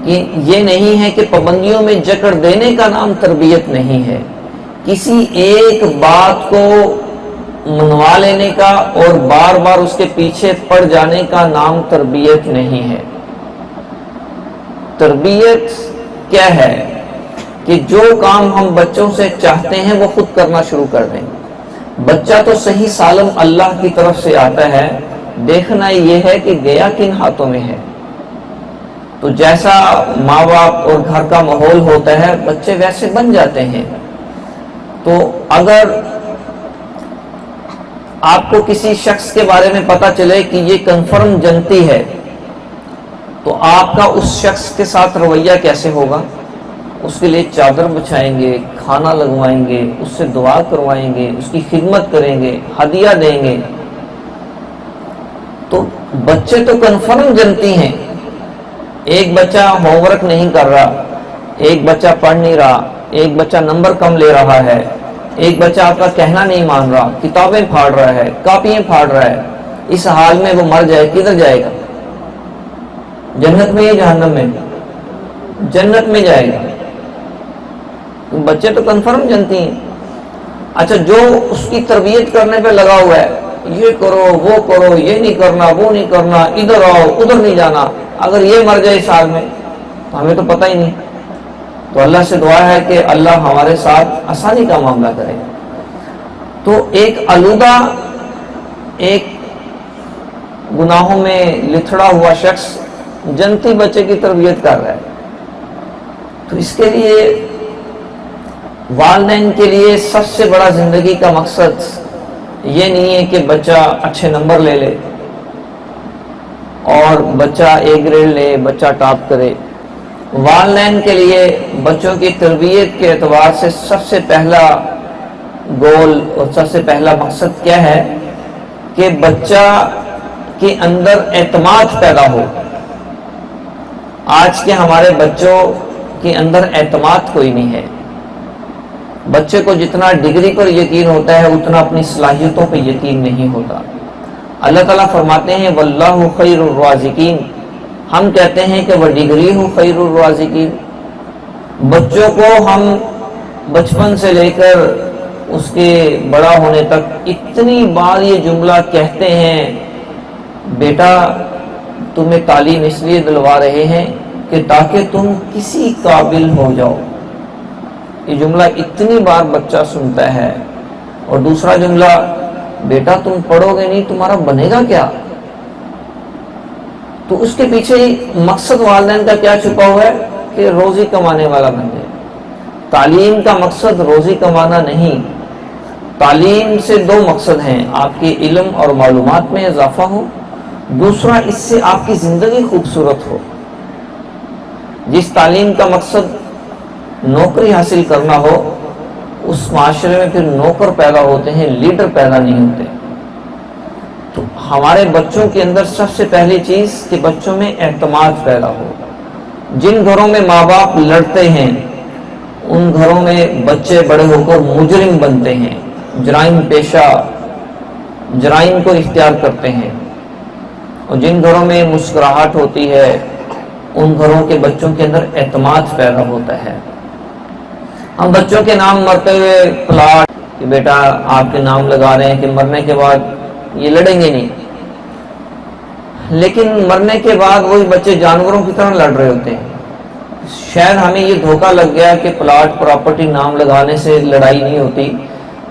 کہ یہ نہیں ہے کہ پابندیوں میں جکڑ دینے کا نام تربیت نہیں ہے، کسی ایک بات کو منوا لینے کا اور بار بار اس کے پیچھے پڑ جانے کا نام تربیت نہیں ہے۔ تربیت کیا ہے کہ جو کام ہم بچوں سے چاہتے ہیں وہ خود کرنا شروع کر دیں۔ بچہ تو صحیح سالم اللہ کی طرف سے آتا ہے، دیکھنا یہ ہے کہ گیا کن ہاتھوں میں ہے۔ تو جیسا ماں باپ اور گھر کا ماحول ہوتا ہے بچے ویسے بن جاتے ہیں۔ تو اگر آپ کو کسی شخص کے بارے میں پتا چلے کہ یہ کنفرم جنتی ہے تو آپ کا اس شخص کے ساتھ رویہ کیسے ہوگا؟ اس کے لیے چادر بچھائیں گے، کھانا لگوائیں گے، اس سے دعا کروائیں گے، اس کی خدمت کریں گے، ہدیہ دیں گے۔ تو بچے تو کنفرم جنتی ہیں۔ ایک بچہ ہوم ورک نہیں کر رہا، ایک بچہ پڑھ نہیں رہا، ایک بچہ نمبر کم لے رہا ہے، ایک بچہ آپ کا کہنا نہیں مان رہا، کتابیں پھاڑ رہا ہے، کاپیاں پھاڑ رہا ہے، اس حال میں وہ مر جائے کدھر جائے گا؟ جنت میں یا جہنم میں؟ جنت میں جائے گا۔ بچے تو کنفرم جانتی ہیں۔ اچھا، جو اس کی تربیت کرنے پہ لگا ہوا ہے، یہ کرو وہ کرو، یہ نہیں کرنا وہ نہیں کرنا، ادھر آؤ ادھر نہیں جانا، اگر یہ مر جائے اس حال میں تو ہمیں تو پتہ ہی نہیں۔ تو اللہ سے دعا ہے کہ اللہ ہمارے ساتھ آسانی کا معاملہ کرے۔ تو ایک آلودہ، ایک گناہوں میں لتھڑا ہوا شخص جنتی بچے کی تربیت کر رہا ہے، تو اس کے لیے والدین کے لیے سب سے بڑا زندگی کا مقصد یہ نہیں ہے کہ بچہ اچھے نمبر لے لے اور بچہ اے گریڈ لے، بچہ ٹاپ کرے۔ والدین کے لیے بچوں کی تربیت کے اعتبار سے سب سے پہلا گول اور سب سے پہلا مقصد کیا ہے کہ بچہ کے اندر اعتماد پیدا ہو۔ آج کے ہمارے بچوں کے اندر اعتماد کوئی نہیں ہے۔ بچے کو جتنا ڈگری پر یقین ہوتا ہے اتنا اپنی صلاحیتوں پہ یقین نہیں ہوتا۔ اللہ تعالیٰ فرماتے ہیں واللہ خیر الرازقین، ہم کہتے ہیں کہ وہ ڈگری ہو خیر الرازقین۔ بچوں کو ہم بچپن سے لے کر اس کے بڑا ہونے تک اتنی بار یہ جملہ کہتے ہیں، بیٹا تمہیں تعلیم اس لیے دلوا رہے ہیں کہ تاکہ تم کسی قابل ہو جاؤ۔ یہ جملہ اتنی بار بچہ سنتا ہے۔ اور دوسرا جملہ، بیٹا تم پڑھو گے نہیں تمہارا بنے گا کیا؟ تو اس کے پیچھے مقصد والدین کا کیا چھپا ہوا ہے کہ روزی کمانے والا بن جائے۔ تعلیم کا مقصد روزی کمانا نہیں۔ تعلیم سے دو مقصد ہیں، آپ کے علم اور معلومات میں اضافہ ہو، دوسرا اس سے آپ کی زندگی خوبصورت ہو۔ جس تعلیم کا مقصد نوکری حاصل کرنا ہو، اس معاشرے میں پھر نوکر پیدا ہوتے ہیں، لیڈر پیدا نہیں ہوتے۔ تو ہمارے بچوں کے اندر سب سے پہلی چیز کہ بچوں میں اعتماد پیدا ہو۔ جن گھروں میں ماں باپ لڑتے ہیں ان گھروں میں بچے بڑے ہو کر مجرم بنتے ہیں، جرائم پیشہ، جرائم کو اختیار کرتے ہیں۔ اور جن گھروں میں مسکراہٹ ہوتی ہے ان گھروں کے بچوں کے اندر اعتماد پیدا ہوتا ہے۔ ہم بچوں کے نام مرتے ہوئے پلاٹ کہ بیٹا آپ کے نام لگا رہے ہیں کہ مرنے کے بعد یہ لڑیں گے نہیں، لیکن مرنے کے بعد وہی بچے جانوروں کی طرح لڑ رہے ہوتے ہیں۔ شاید ہمیں یہ دھوکہ لگ گیا کہ پلاٹ پراپرٹی نام لگانے سے لڑائی نہیں ہوتی۔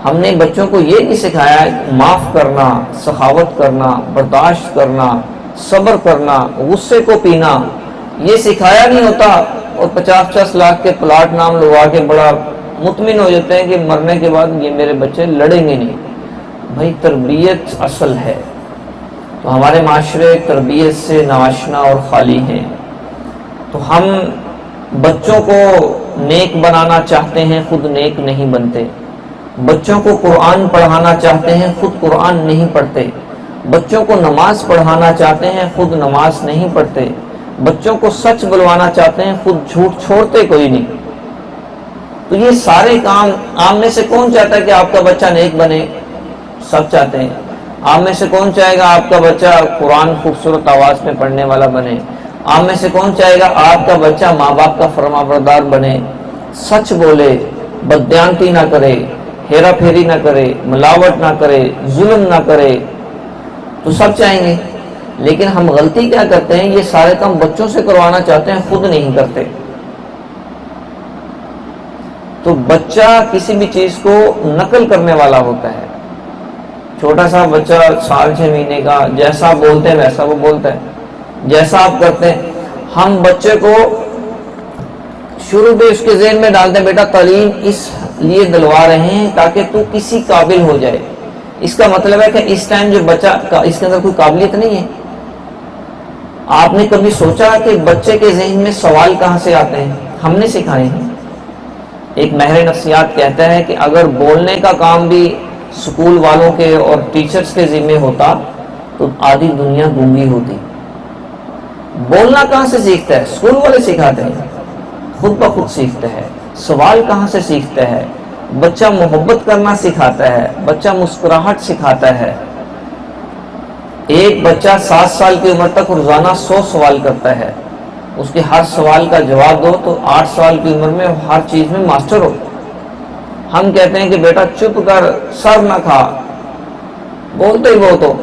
ہم نے بچوں کو یہ نہیں سکھایا معاف کرنا، سخاوت کرنا، برداشت کرنا، صبر کرنا، غصے کو پینا، یہ سکھایا نہیں ہوتا۔ اور 50-50 لاکھ کے پلاٹ نام لگوا کے بڑا مطمئن ہو جاتے ہیں کہ مرنے کے بعد یہ میرے بچے لڑیں گے نہیں۔ بھائی تربیت اصل ہے۔ تو ہمارے معاشرے تربیت سے ناشنا اور خالی ہیں۔ تو ہم بچوں کو نیک بنانا چاہتے ہیں، خود نیک نہیں بنتے۔ بچوں کو قرآن پڑھانا چاہتے ہیں، خود قرآن نہیں پڑھتے۔ بچوں کو نماز پڑھانا چاہتے ہیں، خود نماز نہیں پڑھتے۔ بچوں کو سچ بلوانا چاہتے ہیں، خود جھوٹ چھوڑتے کوئی نہیں۔ تو یہ سارے کام آپ میں سے کون چاہتا ہے کہ آپ کا بچہ نیک بنے؟ سب چاہتے ہیں۔ آپ میں سے کون چاہے گا آپ کا بچہ قرآن خوبصورت آواز میں پڑھنے والا بنے؟ آپ میں سے کون چاہے گا آپ کا بچہ ماں باپ کا فرما بردار بنے، سچ بولے، بددیانتی نہ کرے، ہیرا پھیری نہ کرے، ملاوٹ نہ کرے، ظلم نہ کرے؟ تو سب چاہیں گے، لیکن ہم غلطی کیا کرتے ہیں، یہ سارے کام بچوں سے کروانا چاہتے ہیں، خود نہیں کرتے۔ تو بچہ کسی بھی چیز کو نقل کرنے والا ہوتا ہے۔ چھوٹا سا بچہ 6 مہینے کا، جیسا آپ بولتے ہیں ویسا وہ بولتا ہے، جیسا آپ کرتے ہیں۔ ہم بچے کو شروع میں اس کے ذہن میں ڈالتے ہیں بیٹا تعلیم اس لیے دلوا رہے ہیں تاکہ تو کسی قابل ہو جائے۔ اس کا مطلب ہے کہ اس ٹائم جو بچہ اس کے اندر کوئی قابلیت نہیں ہے۔ آپ نے کبھی سوچا کہ بچے کے ذہن میں سوال کہاں سے آتے ہیں؟ ہم نے سکھائے ہیں۔ ایک ماہر نفسیات کہتا ہے کہ اگر بولنے کا کام بھی اسکول والوں کے اور ٹیچرز کے ذمہ ہوتا تو آدھی دنیا گونگی ہوتی۔ بولنا کہاں سے سیکھتا ہے؟ اسکول والے سکھاتے ہیں، خود بخود سیکھتا ہے۔ سوال کہاں سے سیکھتا ہے؟ بچہ محبت کرنا سکھاتا ہے، بچہ مسکراہٹ سکھاتا ہے۔ ایک بچہ 7 سال کی عمر تک روزانہ 100 سوال کرتا ہے، اس کے ہر سوال کا جواب دو تو 8 سال کی عمر میں ہر چیز میں ماسٹر ہو۔ ہم کہتے ہیں کہ بیٹا چپ کر، سر نہ کھا، بولتے ہی بہت ہو۔